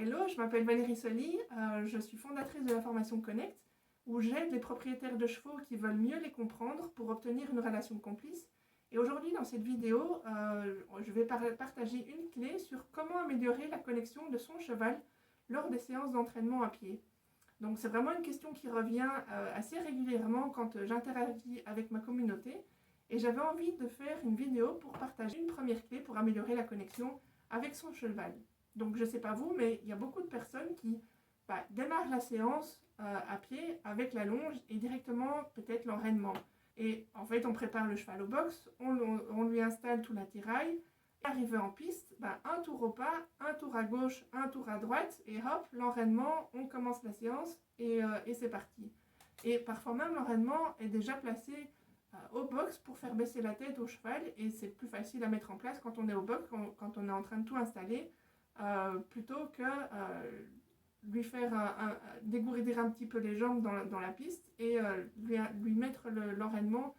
Hello, je m'appelle Valérie Soli, je suis fondatrice de la formation Connect, où j'aide les propriétaires de chevaux qui veulent mieux les comprendre pour obtenir une relation complice. Et aujourd'hui, dans cette vidéo, je vais partager une clé sur comment améliorer la connexion de son cheval lors des séances d'entraînement à pied. Donc c'est vraiment une question qui revient assez régulièrement quand j'interagis avec ma communauté. Et j'avais envie de faire une vidéo pour partager une première clé pour améliorer la connexion avec son cheval. Donc je ne sais pas vous, mais il y a beaucoup de personnes qui démarrent la séance à pied avec la longe et directement peut-être l'enraînement. Et en fait, on prépare le cheval au box, on lui installe tout l'attirail. Arrivé en piste, un tour au pas, un tour à gauche, un tour à droite, et hop, l'enraînement, on commence la séance et c'est parti. Et parfois même, l'enraînement est déjà placé au box pour faire baisser la tête au cheval, et c'est plus facile à mettre en place quand on est au box, quand on est en train de tout installer, plutôt que lui faire dégourdir un petit peu les jambes dans la piste et lui mettre l'enraînement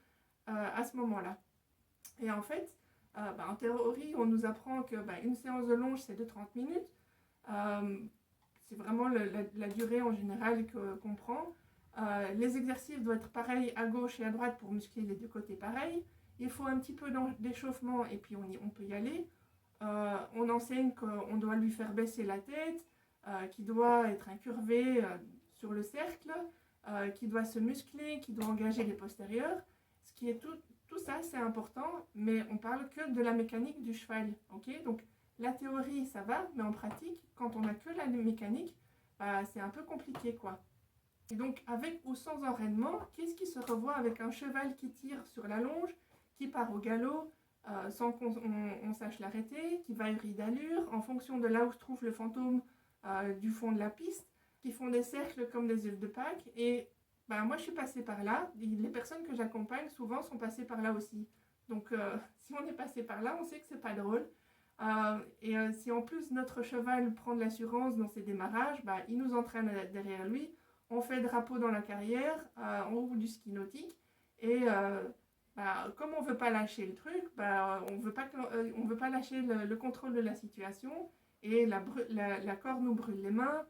à ce moment-là. Et en fait, en théorie, on nous apprend que une séance de longe, c'est de 30 minutes. C'est vraiment la durée en général qu'on prend. Les exercices doivent être pareils à gauche et à droite pour muscler les deux côtés pareil. Il faut un petit peu d'échauffement et puis on peut y aller. On enseigne qu'on doit lui faire baisser la tête, qu'il doit être incurvé sur le cercle, qu'il doit se muscler, qu'il doit engager les postérieurs. Ce qui est tout ça, c'est important, mais on parle que de la mécanique du cheval. Okay, donc la théorie, ça va, mais en pratique, quand on n'a que la mécanique, c'est un peu compliqué, quoi. Et donc, avec ou sans enraînement, qu'est-ce qui se revoit avec un cheval qui tire sur la longe, qui part au galop, sans qu'on sache l'arrêter, qui varie d'allure, en fonction de là où se trouve le fantôme du fond de la piste, qui font des cercles comme des œufs de Pâques. Et moi, je suis passée par là. Les personnes que j'accompagne, souvent, sont passées par là aussi. Donc, si on est passé par là, on sait que c'est pas drôle. Si en plus notre cheval prend de l'assurance dans ses démarrages, il nous entraîne derrière lui. On fait drapeau dans la carrière, on roule du ski nautique. Et comme on ne veut pas lâcher le truc, on ne veut pas lâcher le contrôle de la situation. Et la corde nous brûle les mains.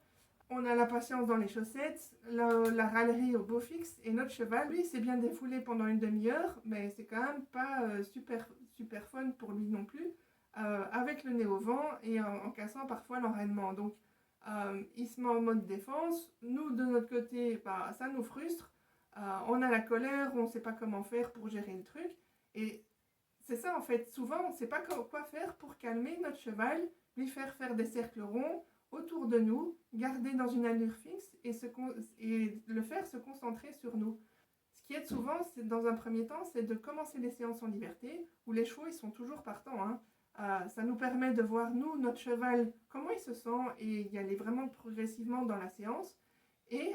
On a la patience dans les chaussettes, la râlerie au beau fixe, et notre cheval, lui, s'est bien défoulé pendant une demi-heure, mais c'est quand même pas super fun pour lui non plus, avec le nez au vent et en cassant parfois l'enraînement. Donc, il se met en mode défense. Nous, de notre côté, ça nous frustre. On a la colère, on ne sait pas comment faire pour gérer le truc. Et c'est ça, en fait. Souvent, on ne sait pas quoi faire pour calmer notre cheval, lui faire des cercles ronds autour de nous, garder dans une allure fixe et le faire se concentrer sur nous. Ce qui aide souvent, dans un premier temps, c'est de commencer les séances en liberté, où les chevaux, ils sont toujours partants. Ça nous permet de voir, nous, notre cheval, comment il se sent et y aller vraiment progressivement dans la séance. Et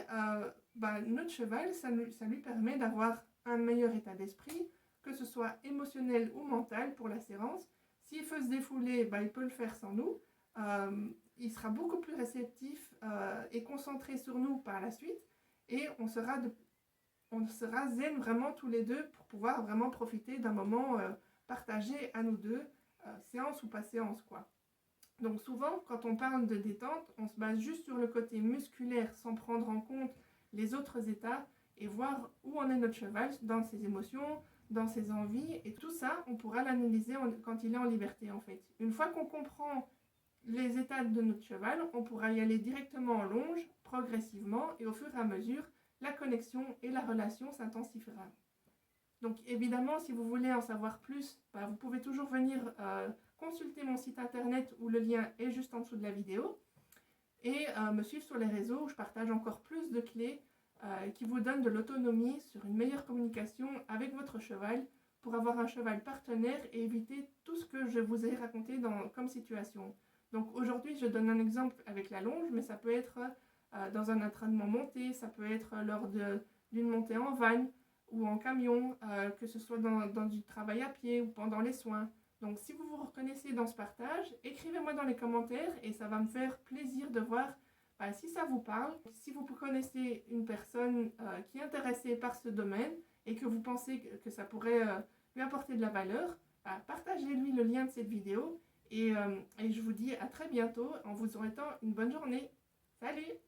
notre cheval, ça lui permet d'avoir un meilleur état d'esprit, que ce soit émotionnel ou mental pour la séance. S'il veut se défouler, il peut le faire sans nous. Il sera beaucoup plus réceptif et concentré sur nous par la suite. Et on sera zen vraiment tous les deux pour pouvoir vraiment profiter d'un moment partagé à nous deux, séance ou pas séance, quoi. Donc souvent, quand on parle de détente, on se base juste sur le côté musculaire sans prendre en compte les autres états et voir où en est notre cheval dans ses émotions, dans ses envies. Et tout ça, on pourra l'analyser quand il est en liberté, en fait. Une fois qu'on comprend les états de notre cheval, on pourra y aller directement en longe, progressivement, et au fur et à mesure, la connexion et la relation s'intensifiera. Donc évidemment, si vous voulez en savoir plus, vous pouvez toujours venir consulter mon site internet où le lien est juste en dessous de la vidéo et me suivre sur les réseaux où je partage encore plus de clés qui vous donnent de l'autonomie sur une meilleure communication avec votre cheval pour avoir un cheval partenaire et éviter tout ce que je vous ai raconté comme situation. Donc aujourd'hui, je donne un exemple avec la longe, mais ça peut être dans un entraînement monté, ça peut être lors d'une montée en van ou en camion, que ce soit dans du travail à pied ou pendant les soins. Donc si vous vous reconnaissez dans ce partage, écrivez-moi dans les commentaires et ça va me faire plaisir de voir si ça vous parle. Si vous connaissez une personne qui est intéressée par ce domaine et que vous pensez que ça pourrait lui apporter de la valeur, partagez-lui le lien de cette vidéo Et je vous dis à très bientôt en vous souhaitant une bonne journée. Salut!